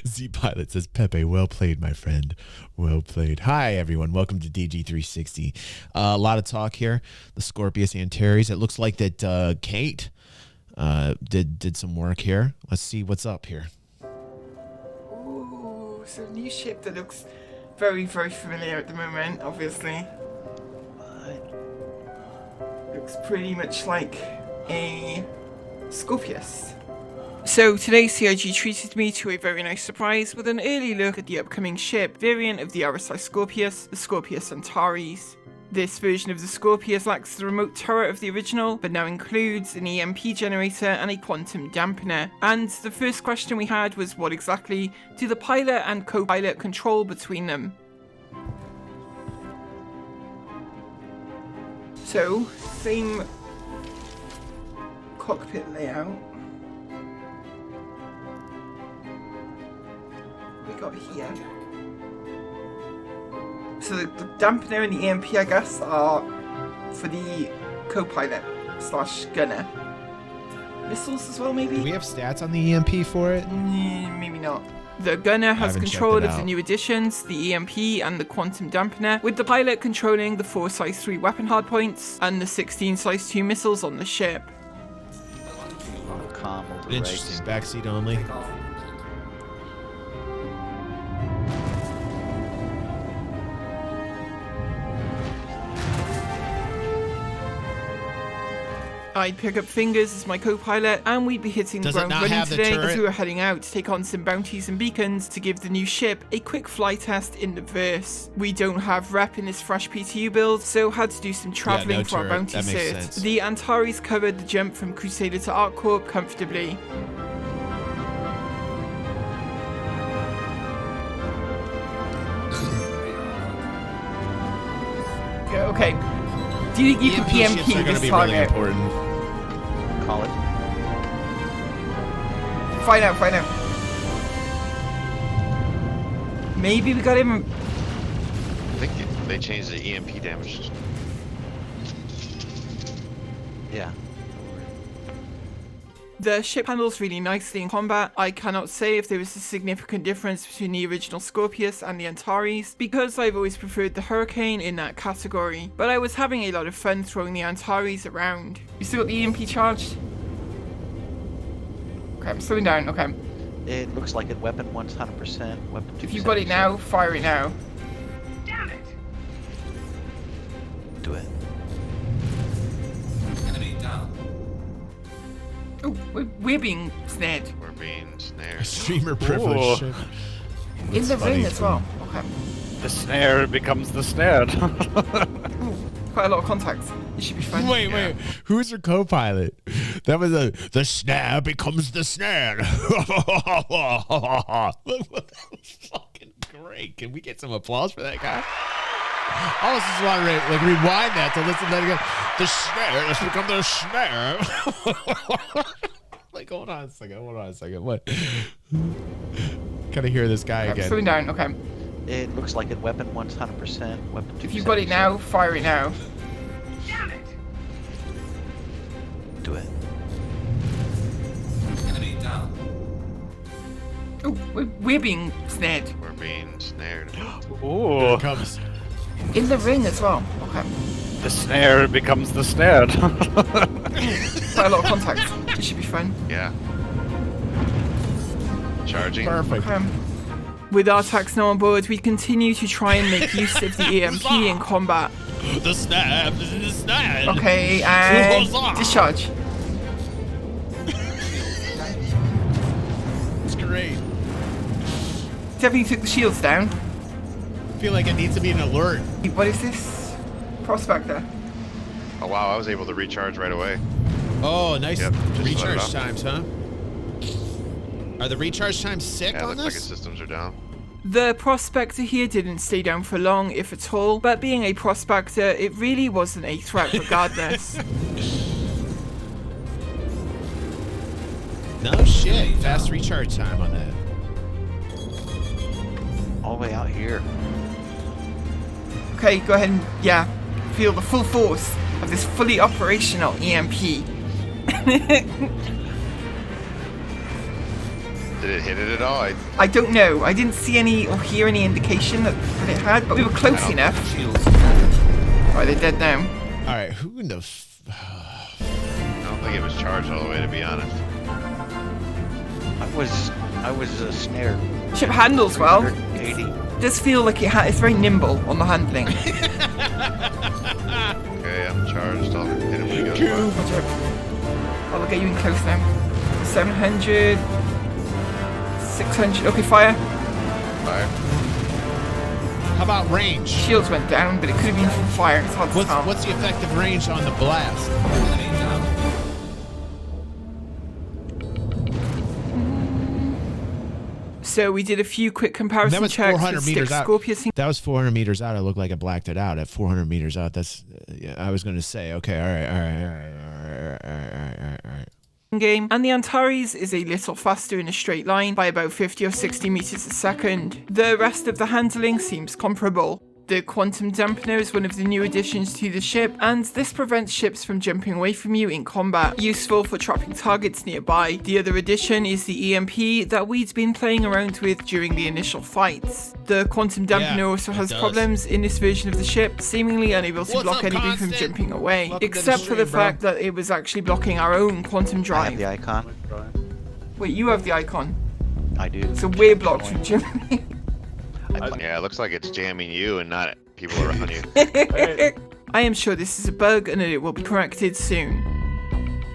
Z-Pilot says, Pepe, well played, my friend. Well played. Hi, everyone. Welcome to DG360. A lot of talk here. The Scorpius Antares. It looks like that Kate did some work here. Let's see what's up here. Ooh, so a new ship that looks very, very familiar at the moment, obviously. Looks pretty much like a Scorpius. So today CIG treated me to a very nice surprise with an early look at the upcoming ship variant of the RSI Scorpius, the Scorpius Antares. This version of the Scorpius lacks the remote turret of the original, but now includes an EMP generator and a quantum dampener. And the first question we had was, what exactly do the pilot and co-pilot control between them? So, same cockpit layout. We got here. So the dampener and the EMP, I guess, are for the co-pilot / gunner. Missiles as well, maybe? Do we have stats on the EMP for it? Maybe not. The gunner has control of the new additions, the EMP and the quantum dampener, with the pilot controlling the 4 size 3 weapon hardpoints and the 16 size 2 missiles on the ship. Interesting. Backseat only. I'd pick up Fingers as my co-pilot, and we'd be hitting the ground running today as we were heading out to take on some bounties and beacons to give the new ship a quick flight test in the verse. We don't have rep in this fresh PTU build, so had to do some travelling for our bounty cert. The Antares covered the jump from Crusader to ArcCorp comfortably. Okay. Do you think you can EMP this target? Really Call it. Find out. Maybe we got him. I think they changed the EMP damage. Yeah. The ship handles really nicely in combat. I cannot say if there was a significant difference between the original Scorpius and the Antares, because I've always preferred the Hurricane in that category, but I was having a lot of fun throwing the Antares around. You still got the EMP charged? Okay, I'm slowing down, okay. It looks like it. Weapon 100%, weapon 2%. If you've got it now, fire it now. Damn it! Do it. Enemy down. Oh, we're being snared. We're being snared. Streamer privilege. In the ring as well. Okay. The snare becomes the snared. Ooh, quite a lot of contacts. It should be fun. Wait. Who's your co-pilot? That was the snare becomes the snare. Fucking great. Can we get some applause for that guy? I was just want to rewind that to listen to that again. The snare has become the snare. Hold on a second. What? Gotta hear this guy again. Slowing down, okay. It looks like it. Weapon 100%, weapon 2%. If you've got it now, fire it now. Damn it! Do it. Enemy down. Oh, we're being snared. We're being snared. Ooh. Here it comes. In the ring as well. Okay. The snare becomes the snared. Quite a lot of contacts. It should be fun. Yeah. Charging. Perfect. Okay. With our tax now on board, we continue to try and make use of the EMP in combat. The snare. The snare. Okay, and discharge. It's great. Definitely took the shields down. I feel like it needs to be an alert. What is this? Prospector. Oh wow, I was able to recharge right away. Oh, nice. Yep, just Recharge let it off. times, huh? Are the recharge times sick Yeah, on looks like its this? systems are down. The Prospector here didn't stay down for long, if at all, but being a Prospector, it really wasn't a threat regardless. No shit. Fast recharge time on that. All the way out here. Okay, go ahead and, feel the full force of this fully operational EMP. Did Did it hit it at all? I don't know. I didn't see any or hear any indication that it had, but we were close enough. Right, they're dead now. All right, who in the? I don't think it was charged all the way, to be honest. I was snared. Ship handles well. 180. It does feel like it's very nimble on the handling. Okay, I'm charged. I'll hit him when he goes by. I'll get you in close now. 700. 600. Okay, fire. Fire. How about range? Shields went down, but it could have been from fire. It's hard to tell. What's the effective range on the blast? So we did a few quick comparison That was checks 400 with meters Stick out. Scorpius That was 400 meters out. It looked like I blacked it out at 400 meters out. That's. Yeah, I was going to say. Okay. All right. game, and the Antares is a little faster in a straight line by about 50 or 60 meters a second. The rest of the handling seems comparable. The quantum dampener is one of the new additions to the ship, and this prevents ships from jumping away from you in combat, useful for trapping targets nearby. The other addition is the EMP that we'd been playing around with during the initial fights. The quantum dampener also has problems in this version of the ship, seemingly unable to block anything from jumping away, except for the fact that it was actually blocking our own quantum I drive. have the icon. Wait, you have the icon, I do. so we're blocked from jumping. Yeah, it looks like it's jamming you and not people around you. I am sure this is a bug and that it will be corrected soon.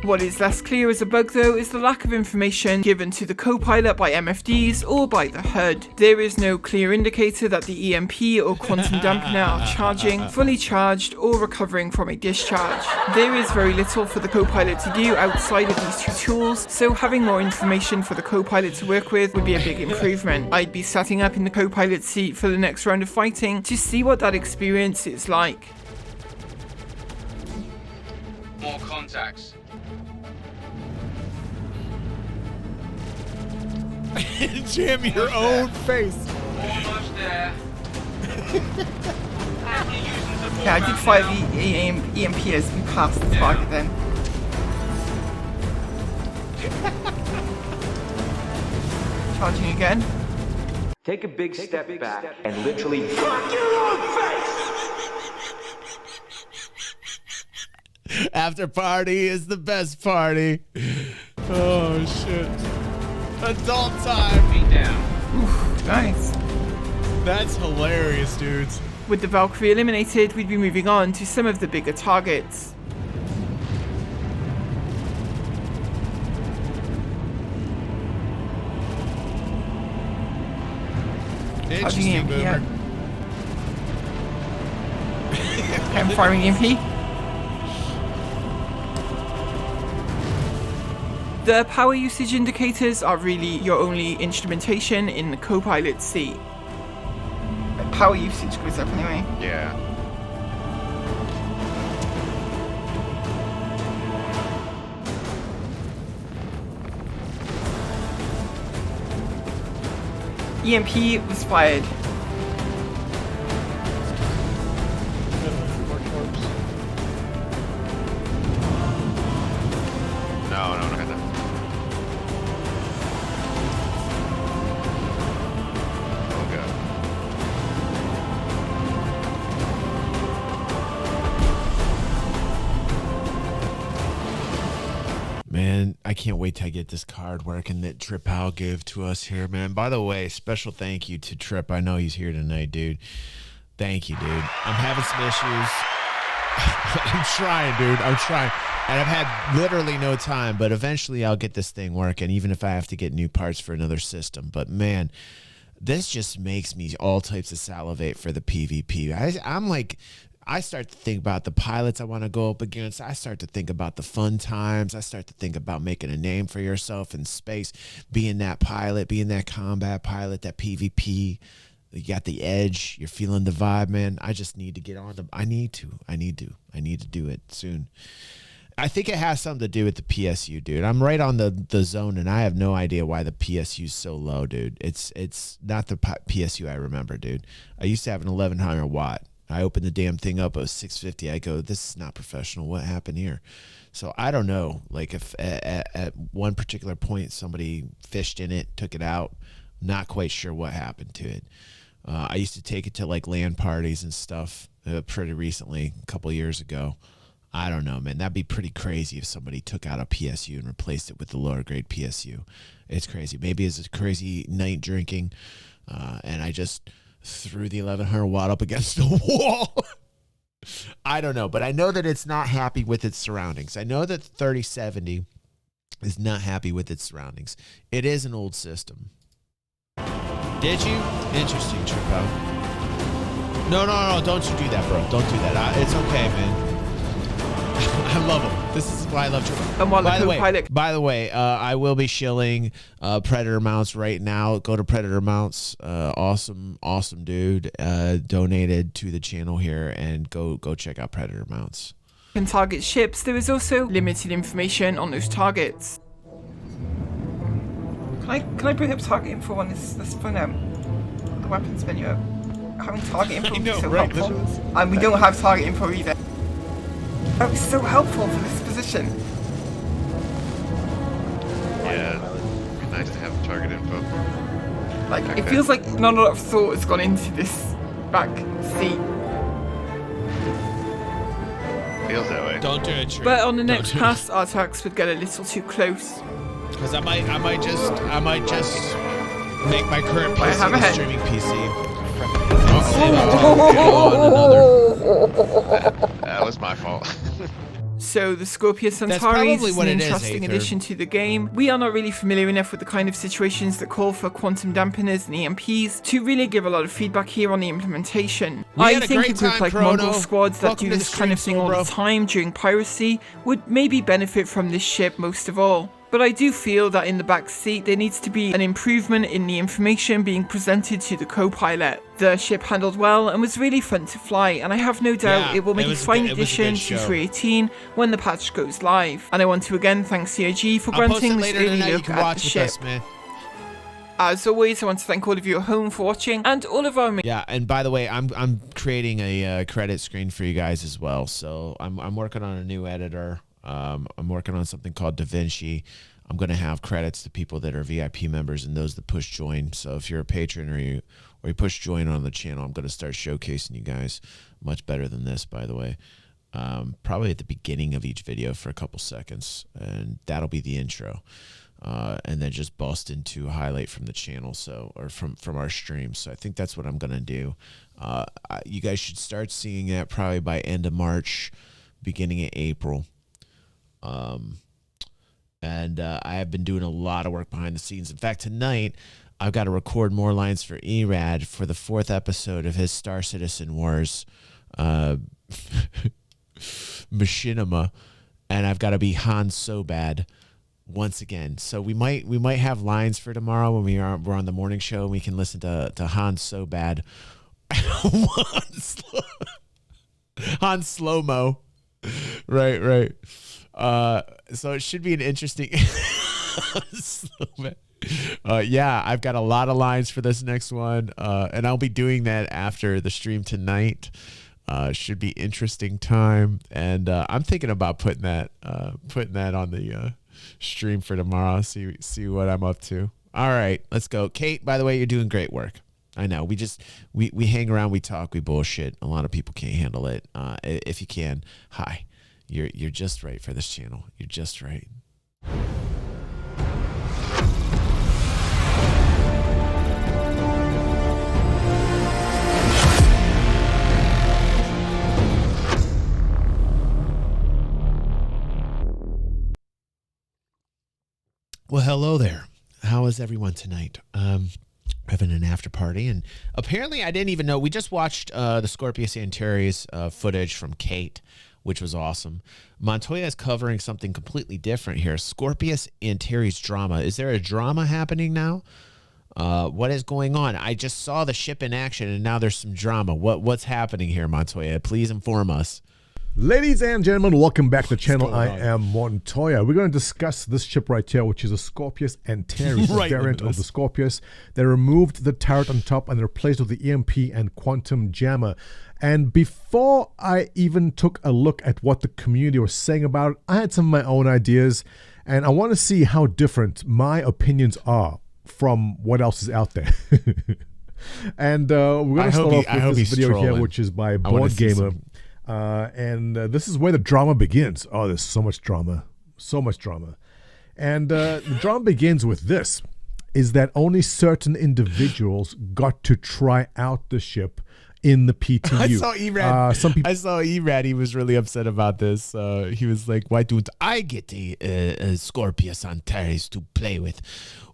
What is less clear as a bug though is the lack of information given to the co-pilot by MFDs or by the HUD. There is no clear indicator that the EMP or quantum dampener are charging, fully charged, or recovering from a discharge. There is very little for the co-pilot to do outside of these two tools, so having more information for the co-pilot to work with would be a big improvement. I'd be setting up in the co-pilot seat for the next round of fighting to see what that experience is like. More contacts. Jam your own face. Almost there. Yeah, I did fire the EMP as we passed the target then. Charging again. Take a big step back and literally After party is the best party. Oh shit. Adult time. Feet down. Oof, nice. That's hilarious, dudes. With the Valkyrie eliminated, we'd be moving on to some of the bigger targets. Interesting EMP, yeah. movement. I'm firing EMP. The power usage indicators are really your only instrumentation in the co-pilot seat. Power usage goes up anyway. Yeah. EMP was fired. No, not that. Oh god. Man, I can't wait till I get this card working that Trip Al gave to us here, man. By the way, special thank you to Trip. I know he's here tonight, dude. Thank you, dude. I'm having some issues. I'm trying, dude. I'm trying. And I've had literally no time, but eventually I'll get this thing working, even if I have to get new parts for another system. But man, this just makes me all types of salivate for the PvP. I'm like, I start to think about the pilots I want to go up against. I start to think about the fun times. I start to think about making a name for yourself in space, being that pilot, being that combat pilot, that PvP. You got the edge. You're feeling the vibe, man. I just need to get on the. I need to do it soon. I think it has something to do with the PSU, dude. I'm right on the zone, and I have no idea why the PSU is so low, dude. It's not the PSU I remember, dude. I used to have an 1100 watt. I opened the damn thing up. It was 650. I go, this is not professional. What happened here? So I don't know. Like if at one particular point somebody fished in it, took it out. Not quite sure what happened to it. I used to take it to like LAN parties and stuff pretty recently, a couple of years ago. I don't know, man. That'd be pretty crazy if somebody took out a PSU and replaced it with the lower grade PSU. It's crazy. Maybe it's a crazy night drinking, and I just threw the 1100 watt up against the wall. I don't know, but I know that it's not happy with its surroundings. I know that 3070 is not happy with its surroundings. It is an old system. Did you? Interesting, Tripo. No, don't you do that, bro. Don't do that. It's okay, man. I love him. This is why I love Tripo. And while By the the way, I will be shilling Predator mounts right now. Go to Predator mounts. Awesome dude. Donated to the channel here, and go check out Predator mounts. can target ships, there is also limited information on those targets. Can I bring up target info on this phone the weapons menu up? Having target info would be so helpful. And we don't have target info either. That was so helpful for this position. Yeah, it'd be nice to have target info. Like, it feels like not a lot of thought has gone into this back seat. Feels that way. Don't do it, Trey. But on the next pass, our attacks would get a little too close. Because I might just make my current PC the streaming PC. That was my fault. So the Scorpius Antares is an interesting addition to the game. We are not really familiar enough with the kind of situations that call for quantum dampeners and EMPs to really give a lot of feedback here on the implementation. I think a group like Mongol squads that do this kind of thing all the time during piracy would maybe benefit from this ship most of all. But I do feel that in the back seat there needs to be an improvement in the information being presented to the co-pilot. The ship handled well and was really fun to fly, and I have no doubt it will make a fine addition to 318 when the patch goes live. And I want to again thank CIG for granting this early look at the ship. As always, I want to thank all of you at home for watching, and all of our... Yeah, and by the way, I'm creating a credit screen for you guys as well. So I'm working on a new editor. I'm working on something called DaVinci. I'm going to have credits to people that are VIP members and those that push join. So if you're a patron or you push join on the channel, I'm going to start showcasing you guys much better than this, by the way. Probably at the beginning of each video for a couple seconds, and that'll be the intro. And then just bust into a highlight from the channel, or from our stream. So I think that's what I'm going to do. You guys should start seeing that probably by end of March, beginning of April. I have been doing a lot of work behind the scenes. In fact, tonight I've got to record more lines for Erad for the 4th episode of his Star Citizen Wars machinima, and I've got to be Han So Bad once again. So we might have lines for tomorrow when we're on the morning show, and we can listen to Han So Bad. Han Slow-Mo. Right. So it should be an interesting yeah, I've got a lot of lines for this next one, and I'll be doing that after the stream tonight. Should be interesting time, and I'm thinking about putting that on the stream for tomorrow. See what I'm up to. All right, let's go. Kate, by the way, you're doing great work. I know. We hang around, we talk, we bullshit. A lot of people can't handle it. If you can, hi. You're just right for this channel. You're just right. Well, hello there. How is everyone tonight? Having an after party, and apparently I didn't even know. We just watched the Scorpius Antares footage from Kate, which was awesome. Montoya is covering something completely different here. Scorpius Antares drama. Is there a drama happening now? What is going on? I just saw the ship in action, and now there's some drama. What's happening here, Montoya? Please inform us. Ladies and gentlemen, welcome back to the channel. I am Montoya. We're going to discuss this ship right here, which is a Scorpius Antares, a variant of the Scorpius. They removed the turret on top and replaced with the EMP and quantum jammer. And before I even took a look at what the community was saying about it, I had some of my own ideas, and I want to see how different my opinions are from what else is out there. And we're going to start off with this video here, which is by Board Gamer. And this is where the drama begins. Oh, there's so much drama. So much drama. And the drama begins with this, is that only certain individuals got to try out the ship in the PTU. I saw Erad. He was really upset about this. He was like, "Why don't I get a Scorpius Antares to play with?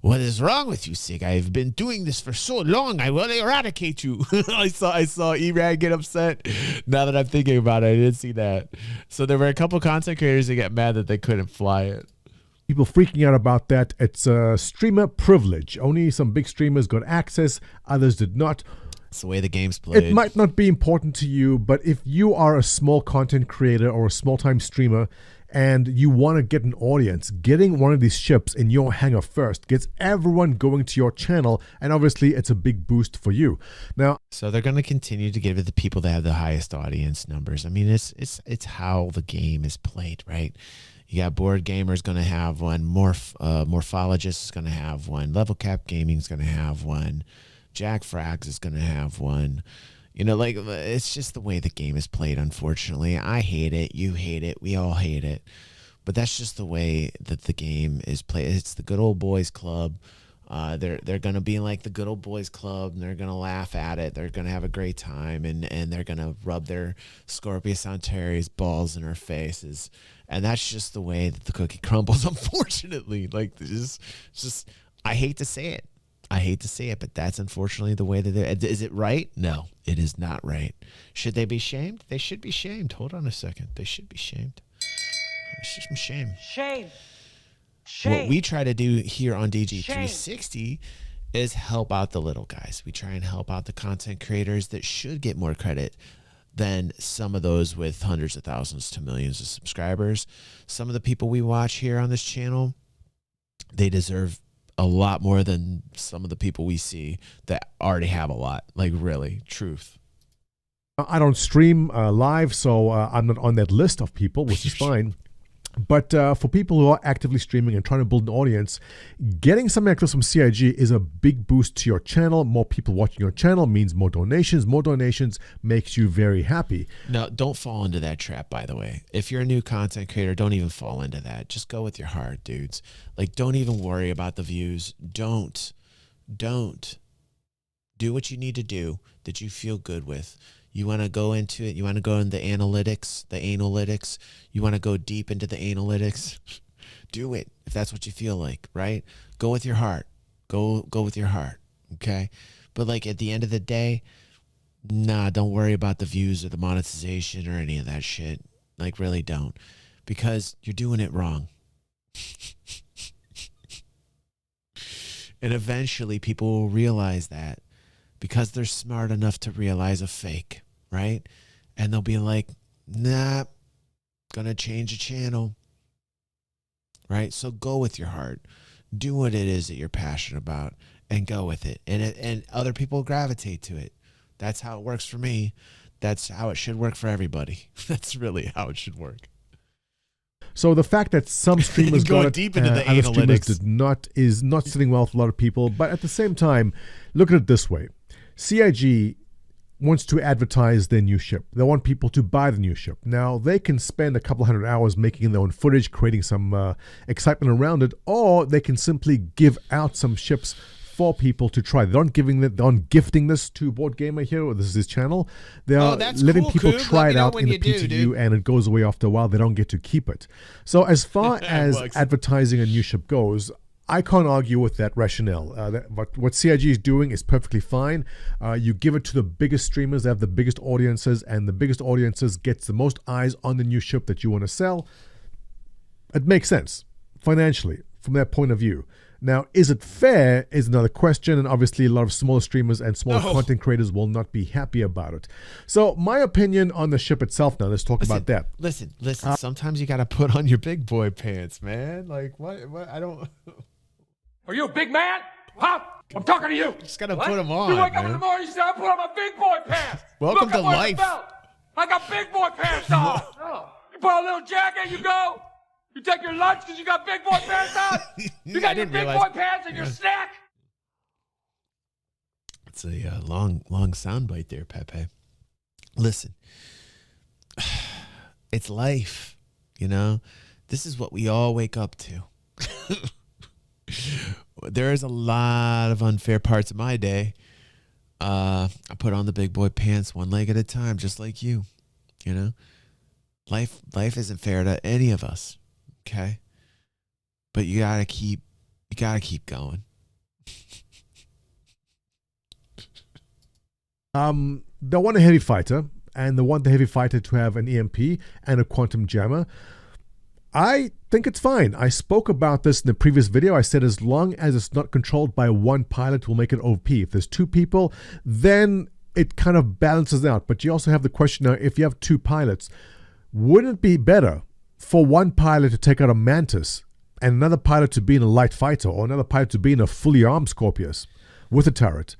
What is wrong with you, Sig? I've been doing this for so long. I will eradicate you." I saw Erad get upset. Now that I'm thinking about it, I didn't see that. So there were a couple content creators that got mad that they couldn't fly it. People freaking out about that. It's a streamer privilege. Only some big streamers got access. Others did not. It's the way the game's played. It might not be important to you, but if you are a small content creator or a small-time streamer and you want to get an audience, getting one of these ships in your hangar first gets everyone going to your channel, and obviously it's a big boost for you. Now, so they're going to continue to give it the people that have the highest audience numbers. I mean, it's how the game is played, right? You got Board Gamer's going to have one, Morphologist is going to have one, Level Cap Gaming is going to have one, Jack Frags is going to have one. You know, like, it's just the way the game is played, unfortunately. I hate it. You hate it. We all hate it. But that's just the way that the game is played. It's the good old boys club. They're going to be like the good old boys club, and they're going to laugh at it. They're going to have a great time, and they're going to rub their Scorpius Antares balls in our faces. And that's just the way that the cookie crumbles, unfortunately. Like, it's just, I hate to say it. I hate to say it, but that's unfortunately the way that it is. It right? No, it is not right. Should they be shamed? They should be shamed. Hold on a second. They should be shamed. It's just shame. Shame. What we try to do here on DG360 is help out the little guys. We try and help out the content creators that should get more credit than some of those with hundreds of thousands to millions of subscribers. Some of the people we watch here on this channel, they deserve a lot more than some of the people we see that already have a lot. Like, really, truth. I don't stream live, so I'm not on that list of people, which is fine. But for people who are actively streaming and trying to build an audience, getting some access from CIG is a big boost to your channel. More people watching your channel means more donations. More donations makes you very happy. No, don't fall into that trap, by the way. If you're a new content creator, don't even fall into that. Just go with your heart, dudes. Like, don't even worry about the views. Don't. Do what you need to do that you feel good with. You want to go into it. You want to go in the analytics. You want to go deep into the analytics. Do it if that's what you feel like, right? Go with your heart. Go with your heart, okay? But, like, at the end of the day, nah, don't worry about the views or the monetization or any of that shit. Like, really don't. Because you're doing it wrong. And eventually people will realize that. Because they're smart enough to realize a fake, right? And they'll be like, nah, gonna change the channel, right? So go with your heart. Do what it is that you're passionate about and go with it. And other people gravitate to it. That's how it works for me. That's how it should work for everybody. That's really how it should work. So the fact that some streamers got it deep into the other streamers analytics did not is not sitting well with a lot of people. But at the same time, look at it this way. CIG wants to advertise their new ship. They want people to buy the new ship. Now, they can spend a couple hundred hours making their own footage, creating some excitement around it, or they can simply give out some ships for people to try. They're not gifting this to Board Gamer here, or this is his channel. They are letting people try it out in the PTU, and it goes away after a while. They don't get to keep it. So as far as advertising a new ship goes, I can't argue with that rationale. What CIG is doing is perfectly fine. You give it to the biggest streamers that have the biggest audiences, and the biggest audiences gets the most eyes on the new ship that you want to sell. It makes sense financially from that point of view. Now, is it fair is another question, and obviously a lot of smaller streamers and smaller content creators will not be happy about it. So my opinion on the ship itself now, let's talk about that. Listen, sometimes you got to put on your big boy pants, man. Like, what I don't... Are you a big man? Huh? I'm talking to you. Just gotta put them on, You wake up in the man. morning, you say, I put on my big boy pants. Welcome Look, to I'm wearing life. the belt. I got big boy pants on. You put on a little jacket, you go. You take your lunch because you got big boy pants on. You got your didn't big realize- boy pants and your snack. It's a long soundbite there, Pepe. Listen, it's life, you know? This is what we all wake up to. There is a lot of unfair parts of my day. I put on the big boy pants one leg at a time, just like you, you know? Life isn't fair to any of us, okay? But you gotta keep going. They want a heavy fighter, and they want the heavy fighter to have an EMP and a quantum jammer. I think it's fine. I spoke about this in the previous video. I said as long as it's not controlled by one pilot, we'll make it OP. If there's two people, then it kind of balances out. But you also have the question now, if you have two pilots, wouldn't it be better for one pilot to take out a Mantis and another pilot to be in a light fighter, or another pilot to be in a fully armed Scorpius with a turret,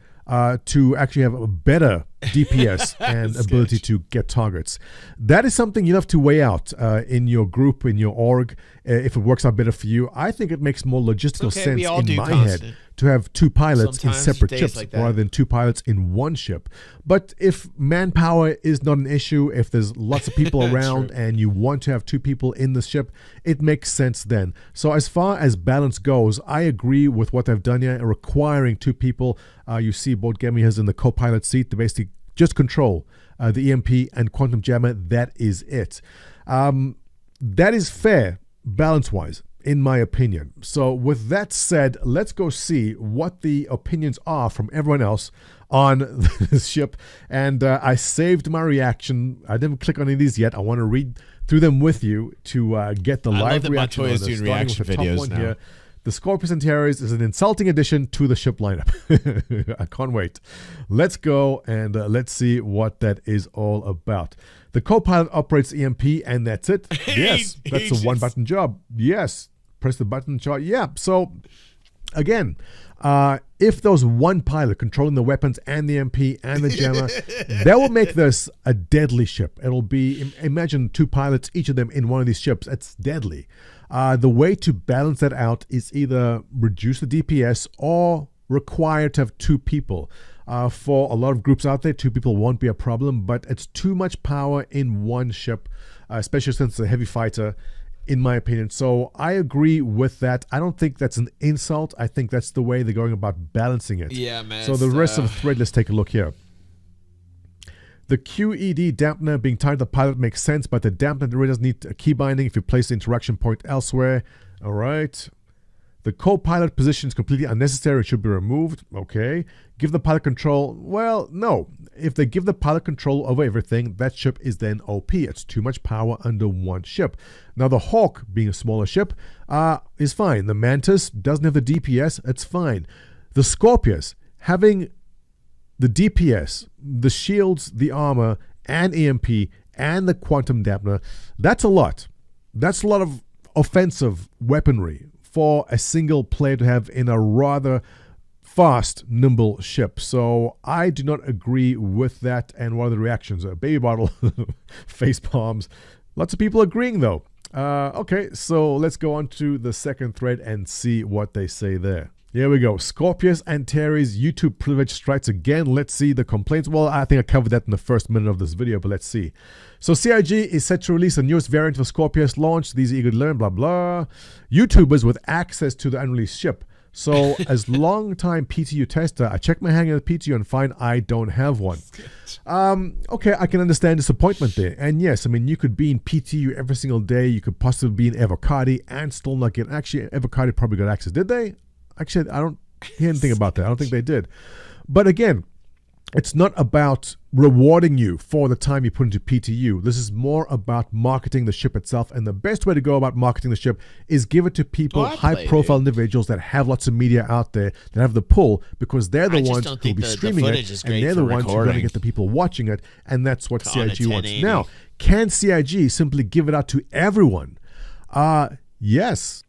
to actually have a better DPS and ability to get targets? That is something you'll have to weigh out in your group, in your org, if it works out better for you. I think it makes more logistical Okay, sense we all in do my constant. head to have two pilots in Sometimes separate days ships like that. rather than two pilots in one ship. But if manpower is not an issue, if there's lots of people around and you want to have two people in the ship, it makes sense then. So as far as balance goes, I agree with what they've done here, requiring two people. You see Board Gaming has in the co-pilot seat to basically just control the EMP and quantum jammer. That is it. That is fair balance-wise, in my opinion. So with that said, let's go see what the opinions are from everyone else on this ship. And I saved my reaction. I didn't click on any of these yet. I want to read through them with you to get the I love live that reaction. Montoya's on this, doing starting reaction with the top videos one now. here. The Scorpius Antares is an insulting addition to the ship lineup. I can't wait. Let's go and let's see what that is all about. The co-pilot operates EMP and that's it. Yes, that's a one-button job. Yes, press the button. Yeah, so again, if there was one pilot controlling the weapons and the MP and the jammer, that will make this a deadly ship. It'll be, imagine two pilots, each of them in one of these ships. It's deadly. The way to balance that out is either reduce the DPS or require to have two people. For a lot of groups out there, two people won't be a problem, but it's too much power in one ship, especially since it's a heavy fighter, in my opinion. So I agree with that. I don't think that's an insult. I think that's the way they're going about balancing it. Yeah, man. So the rest of the thread, let's take a look here. The QED dampener being tied to the pilot makes sense, but the dampener really does need a key binding if you place the interaction point elsewhere. All right. The co-pilot position is completely unnecessary. It should be removed. Okay. Give the pilot control. Well, no. If they give the pilot control over everything, that ship is then OP. It's too much power under one ship. Now, the Hawk, being a smaller ship, is fine. The Mantis doesn't have the DPS. It's fine. The Scorpius, having the DPS, the shields, the armor, and EMP, and the quantum dampener, that's a lot. That's a lot of offensive weaponry for a single player to have in a rather fast, nimble ship. So I do not agree with that. And what are the reactions? Baby bottle, face palms. Lots of people agreeing though. Okay, so let's go on to the second thread and see what they say there. Here we go. Scorpius Antares YouTube privilege strikes again. Let's see the complaints. Well, I think I covered that in the first minute of this video, but let's see. So CIG is set to release the newest variant of Scorpius launch. These are eager to learn, blah, blah. YouTubers with access to the unreleased ship. So as long-time PTU tester, I check my hang at the PTU and find I don't have one. Okay, I can understand disappointment there. And yes, I mean, you could be in PTU every single day. You could possibly be in AfterParty and still not get... Actually, AfterParty probably got access. Did they? Actually, I don't hear anything about that. I don't think they did. But again, it's not about rewarding you for the time you put into PTU. This is more about marketing the ship itself. And the best way to go about marketing the ship is give it to people, high-profile individuals that have lots of media out there, that have the pull, because they're the ones who will be streaming it, and they're the ones who are going to get the people watching it, and that's what CIG wants. Now, can CIG simply give it out to everyone? Yes.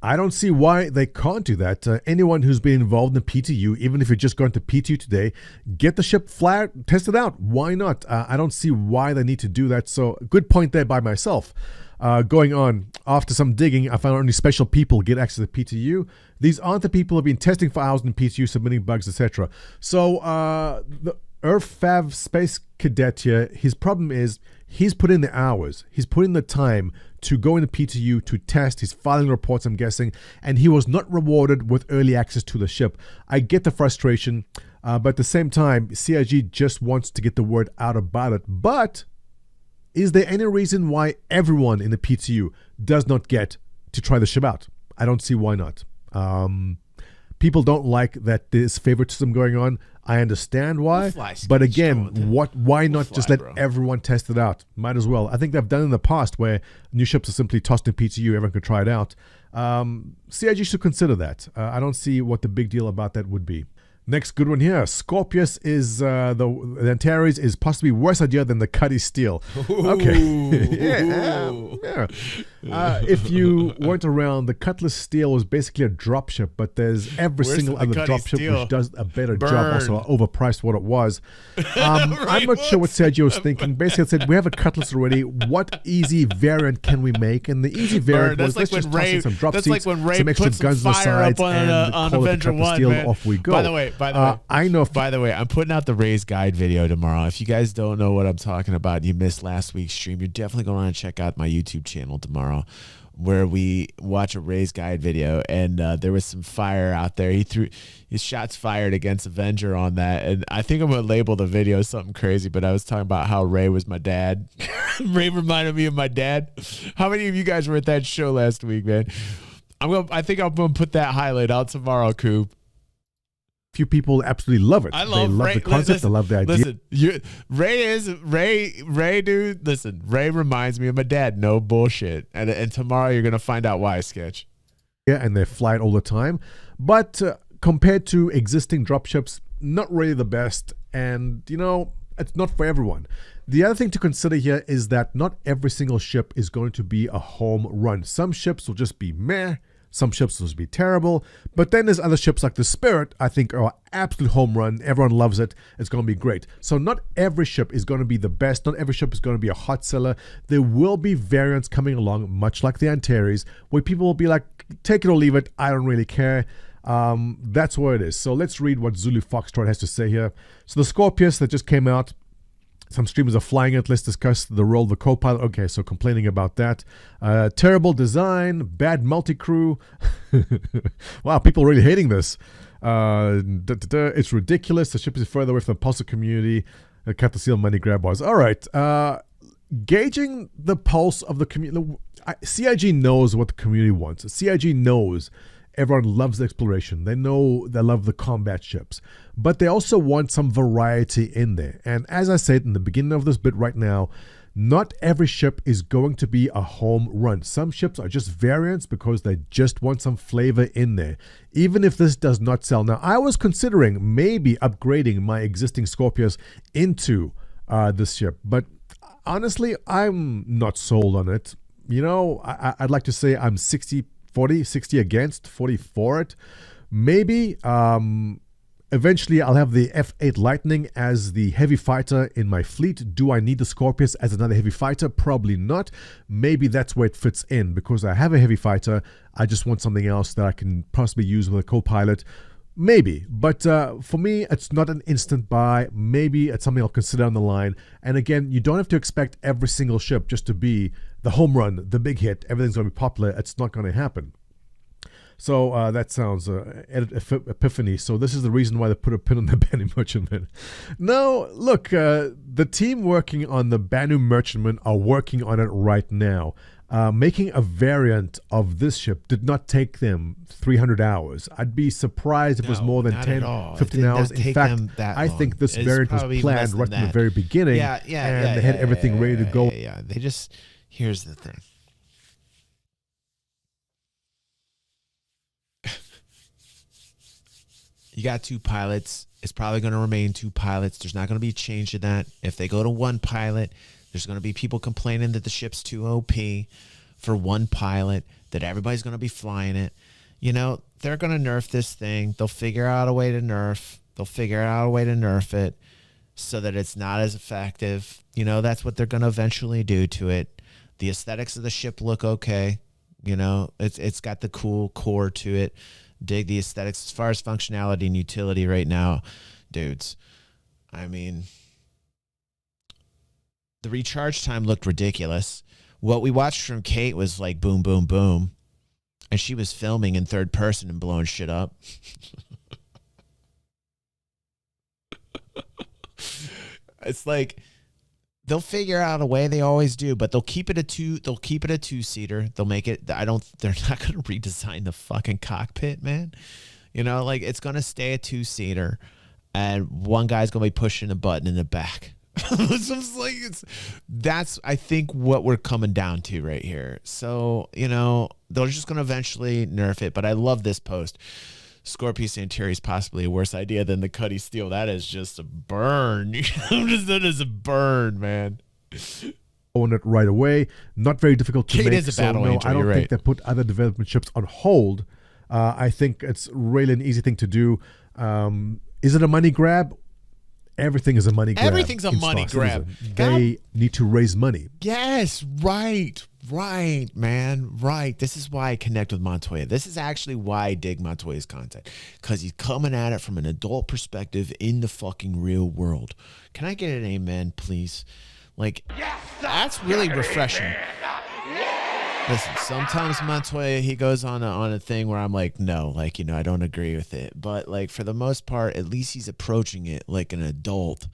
I don't see why they can't do that. Anyone who's been involved in PTU, even if you're just going to PTU today, get the ship flat, test it out. Why not? I don't see why they need to do that. So, good point there by myself. Going on, after some digging, I found only special people get access to PTU. These aren't the people who have been testing for hours in PTU, submitting bugs, etc. So, the Earth Space Cadet here, his problem is he's put in the hours. He's put in the time to go into PTU to test. He's filing reports, I'm guessing, and he was not rewarded with early access to the ship. I get the frustration, but at the same time, CIG just wants to get the word out about it. But is there any reason why everyone in the PTU does not get to try the ship out? I don't see why not. People don't like that there's favoritism going on. I understand why, but again, why not just let everyone test it out? Might as well. I think they've done in the past where new ships are simply tossed in PTU, everyone can try it out. CIG should consider that. I don't see what the big deal about that would be. Next good one here. Scorpius is the Antares is possibly worse idea than the Cuddy Steel. Okay. yeah. If you weren't around, the Cutlass Steel was basically a dropship, but there's every single other dropship which does a better job, also overpriced what it was. I'm not sure what Sergio was thinking. Basically, I said, we have a Cutlass already. What easy variant can we make? And the easy variant was, let's just toss in some drop seats, some extra guns on the sides, and call it the Cutlass Steel, off we go. By the way, I'm putting out the Ray's Guide video tomorrow. If you guys don't know what I'm talking about, you missed last week's stream, you're definitely going to want to check out my YouTube channel tomorrow, where we watch a Ray's Guide video, and there was some fire out there. He threw his shots fired against Avenger on that, and I think I'm going to label the video something crazy, but I was talking about how Ray was my dad. Ray reminded me of my dad. How many of you guys were at that show last week, man? I think I'm going to put that highlight out tomorrow, Coop. Few people absolutely love it. I love they love Ray, the concept. They love the idea. Listen, Ray, dude. Listen, Ray reminds me of my dad. No bullshit. And tomorrow you're gonna find out why, Sketch. Yeah, and they fly it all the time. But compared to existing dropships, not really the best. And it's not for everyone. The other thing to consider here is that not every single ship is going to be a home run. Some ships will just be meh. Some ships will be terrible, but then there's other ships like the Spirit, I think, are absolute home run. Everyone loves it. It's going to be great. So not every ship is going to be the best. Not every ship is going to be a hot seller. There will be variants coming along, much like the Antares, where people will be like, take it or leave it. I don't really care. That's where it is. So let's read what Zulu Foxtrot has to say here. So the Scorpius that just came out, some streamers are flying it. Let's discuss the role of the co-pilot. Okay, so complaining about that. Terrible design, bad multi-crew. Wow, people are really hating this. It's ridiculous. The ship is further away from the Pulsar community. Cut the seal money grab bars. All right. Gauging the pulse of the community. CIG knows what the community wants. CIG knows everyone loves exploration. They know they love the combat ships. But they also want some variety in there. And as I said in the beginning of this bit right now, not every ship is going to be a home run. Some ships are just variants because they just want some flavor in there. Even if this does not sell. Now, I was considering maybe upgrading my existing Scorpius into this ship. But honestly, I'm not sold on it. I'd like to say I'm 60-40, 60 against, 40 for it. Maybe eventually I'll have the F8 Lightning as the heavy fighter in my fleet. Do I need the Scorpius as another heavy fighter? Probably not. Maybe that's where it fits in because I have a heavy fighter. I just want something else that I can possibly use with a co-pilot. Maybe, but for me, it's not an instant buy. Maybe it's something I'll consider on the line. And again, you don't have to expect every single ship just to be the home run, the big hit. Everything's going to be popular. It's not going to happen. So that sounds epiphany. So this is the reason why they put a pin on the Banu Merchantman. No, look, the team working on the Banu Merchantman are working on it right now. Making a variant of this ship did not take them 300 hours. I'd be surprised if it was more than 10, 15 hours. In fact, I think this variant was planned right from the very beginning. And they had everything ready to go. They just, here's the thing. You got two pilots. It's probably going to remain two pilots. There's not going to be a change to that. If they go to one pilot, there's going to be people complaining that the ship's too OP. for one pilot, that everybody's going to be flying it. You know, they're going to nerf this thing. They'll figure out a way to nerf. They'll figure out a way to nerf it so that it's not as effective. You know, that's what they're going to eventually do to it. The aesthetics of the ship look okay. You know, it's got the cool core to it. Dig the aesthetics. As far as functionality and utility right now, dudes, I mean, the recharge time looked ridiculous. What we watched from Kate was like boom, boom, boom. And she was filming in third person and blowing shit up. It's like they'll figure out a way. They always do, but they'll keep it a two-seater. They'll make it. They're not going to redesign the fucking cockpit, man. You know, like it's going to stay a two-seater, and one guy's going to be pushing a button in the back. It's just like that's I think what we're coming down to right here. So, you know, they're just going to eventually nerf it. But I love this post. Scorpius Antares possibly a worse idea than the Cuddy Steel. That is just a burn. That is a burn, man. Own it right away. Not very difficult to Kate make. is a battle angel, I don't you're think right. they put other development ships on hold. I think it's really an easy thing to do. Is it a money grab? Everything is a money grab. Everything's a in money Star grab. Citizen. They need to raise money. Yes, right, man, right. This is why I connect with Montoya. This is actually why I dig Montoya's content, because he's coming at it from an adult perspective in the fucking real world. Can I get an amen, please? Like, that's really refreshing. Listen, sometimes Montoya, he goes on a thing where I'm like, no, like, you know, I don't agree with it. But like for the most part, at least he's approaching it like an adult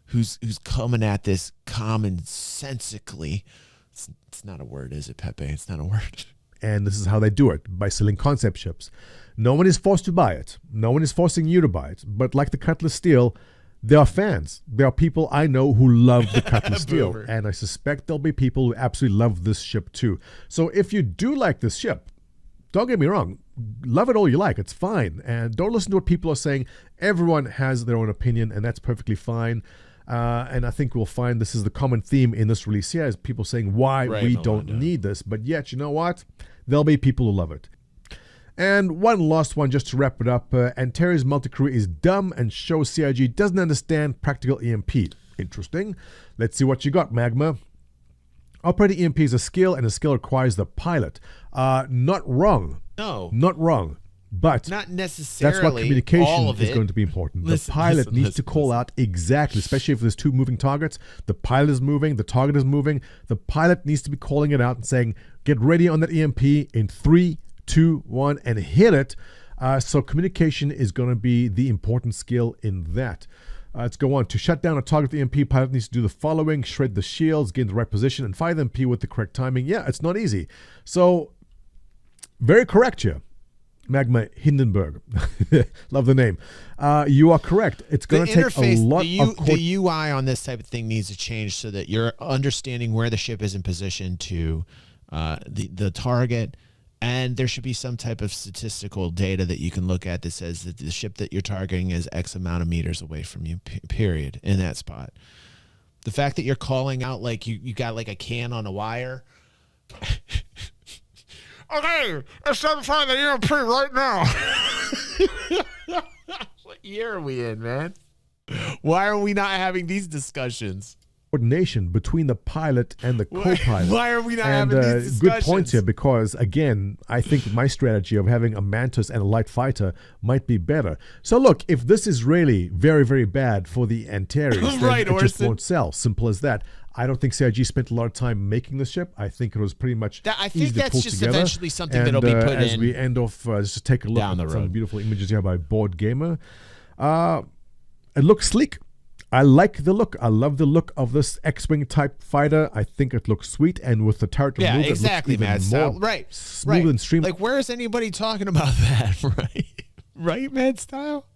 who's coming at this commonsensically. It's not a word, is it, Pepe? It's not a word. And this is how they do it, by selling concept ships. No one is forced to buy it. No one is forcing you to buy it. But like the Cutlass Steel, there are fans. There are people I know who love the Cutlass Steel. And I suspect there'll be people who absolutely love this ship too. So if you do like this ship, don't get me wrong, love it all you like. It's fine. And don't listen to what people are saying. Everyone has their own opinion, and that's perfectly fine. And I think we'll find this is the common theme in this release here, is people saying why we don't need this. But yet, you know what? There'll be people who love it. And one last one just to wrap it up. Antares multicrew is dumb and shows CIG doesn't understand practical EMP. Interesting. Let's see what you got, Magma. Operating EMP is a skill, and a skill requires the pilot. Not wrong. No. Not wrong. But not necessarily that's what communication all of is it. going to be important. Listen, the pilot needs to call out exactly, especially if there's two moving targets. The pilot is moving, the target is moving. The pilot needs to be calling it out and saying, get ready on that EMP in 3, 2, 1, and hit it. So communication is going to be the important skill in that. Let's go on. To shut down a target with the EMP, pilot needs to do the following: shred the shields, get in the right position, and fire the EMP with the correct timing. Yeah, it's not easy. So, very correct here. Magma Hindenburg. Love the name. You are correct. It's going to take a lot of... The UI on this type of thing needs to change so that you're understanding where the ship is in position to the target, and there should be some type of statistical data that you can look at that says that the ship that you're targeting is X amount of meters away from you, period, in that spot. The fact that you're calling out like you got like a can on a wire... Okay, it's time to find the EMP right now. What year are we in, man? Why are we not having these discussions? Coordination between the pilot and the co-pilot. Why are we not having these discussions? Good point here, because again, I think my strategy of having a Mantis and a light fighter might be better. So look, if this is really very, very bad for the Antares, then right, it just Orson. won't sell. Simple as that. I don't think CIG spent a lot of time making the ship. I think it was pretty much I easy think to that's pull just together. eventually something And, that'll be put as in we end off, just take a look down at the some road. beautiful images here by Board Gamer. It looks sleek. I like the look. I love the look of this X-Wing type fighter. I think it looks sweet, and with the turret removed, exactly, it looks even Mad more Style. Right, smooth and streamlined. Like, where is anybody talking about that? Right, right, Mad Style,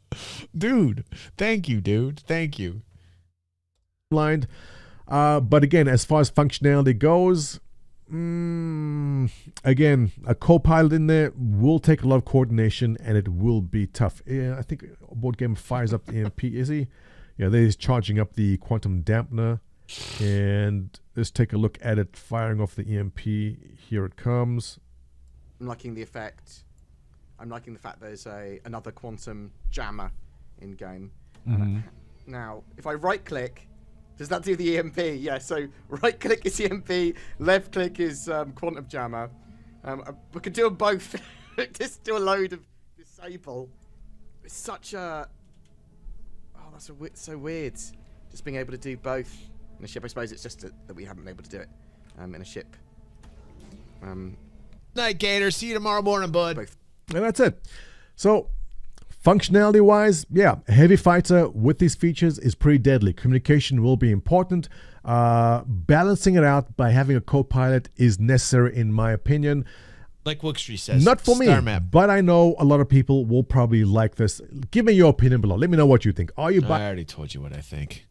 dude. Thank you, dude. Thank you. But again, as far as functionality goes, again, a co-pilot in there will take a lot of coordination, and it will be tough. Yeah, I think Board Game fires up the EMP. Is he? Yeah, there he's charging up the quantum dampener. And let's take a look at it firing off the EMP. Here it comes. I'm liking the effect. I'm liking the fact there's another quantum jammer in game. Now, if I right click, does that do the EMP? Yeah, so right click is EMP, left click is quantum jammer. We could do them both. Just do a load of disable. It's such a... Oh, that's so weird. Just being able to do both in a ship. I suppose it's just that we haven't been able to do it in a ship. Night, Gator. See you tomorrow morning, bud. Both. And that's it. So, functionality-wise, yeah, a heavy fighter with these features is pretty deadly. Communication will be important. Balancing it out by having a co-pilot is necessary, in my opinion. Like Wookstree says. Not for me, Star map. but I know a lot of people will probably like this. Give me your opinion below. Let me know what you think. Are you I already told you what I think.